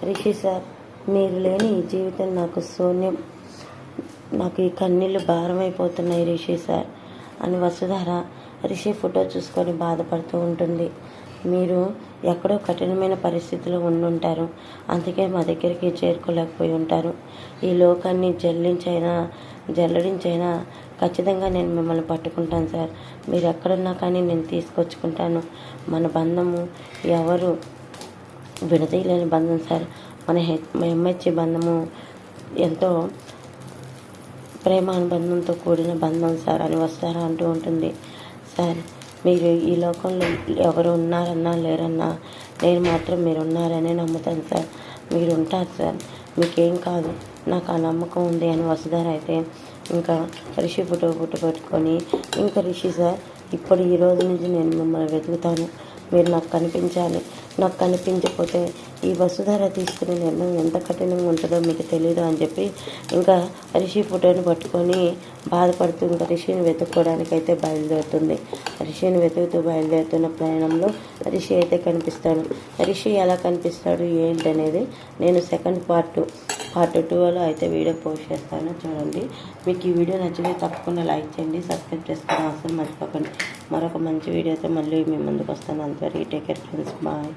Rishi sir, మీరు లేని ఈ జీవితం నాకు శూన్యం. నాకు ఈ కన్నీళ్ళు భారమైపోతున్నాయి రిషి సార్ అని వసుధార రిషి ఫోటో చూసుకొని బాధపడుతూ ఉంటుంది. మీరు ఎక్కడో కఠినమైన పరిస్థితిలో ఉండుంటారు, అందుకే మా దగ్గరికి చేరుకోలేకపోయి ఉంటారు. ఈ లోకాన్ని జల్లడించైనా ఖచ్చితంగా నేను మిమ్మల్ని పట్టుకుంటాను సార్. మీరు ఎక్కడున్నా కానీ నేను తీసుకొచ్చుకుంటాను. మన బంధము ఎవరు విడదీయలేని బంధం సార్. మన ఎంహెచ్ బంధము ఎంతో ప్రేమానుబంధంతో కూడిన బంధం సార్ అని వస్తారా అంటూ ఉంటుంది. సార్, మీరు ఈ లోకంలో ఎవరు ఉన్నారన్నా లేరన్నా నేను మాత్రం మీరు ఉన్నారనే నమ్ముతాను సార్. మీరు ఉంటారు సార్, మీకేం కాదు, నాకు ఆ నమ్మకం ఉంది అని వసుధార అయితే ఇంకా రిషి ఫోటో పెట్టుకొని, ఇంకా రిషి సార్, ఇప్పుడు ఈ రోజు నుంచి నేను మిమ్మల్ని వెతుకుతాను, మీరు నాకు కనిపించాలి. నాకు కనిపించకపోతే ఈ వసుధార తీసుకునే నిర్ణయం ఎంత కఠినంగా ఉంటుందో మీకు తెలియదు అని చెప్పి ఇంకా రిషి ఫోటోని పట్టుకొని బాధపడుతూ ఇంకా రిషిని వెతుక్కోవడానికి అయితే బయలుదేరుతుంది. రిషిని వెతుకుతూ బయలుదేరుతున్న ప్రయాణంలో రిషి అయితే కనిపిస్తాడు. రిషి ఎలా కనిపిస్తాడు ఏంటనేది నేను సెకండ్ పార్ట్ 2లో అయితే వీడియో పోస్ట్ చేస్తాను, చూడండి. మీకు ఈ వీడియో నచ్చితే తప్పకుండా లైక్ చేయండి, సబ్స్క్రైబ్ చేసుకోవడం అసలు మర్చిపోకండి. మరొక మంచి వీడియోతో మళ్ళీ మీ ముందుకు వస్తాను. అంతవరకు టేక్ కేర్ ఫ్రెండ్స్, బాయ్.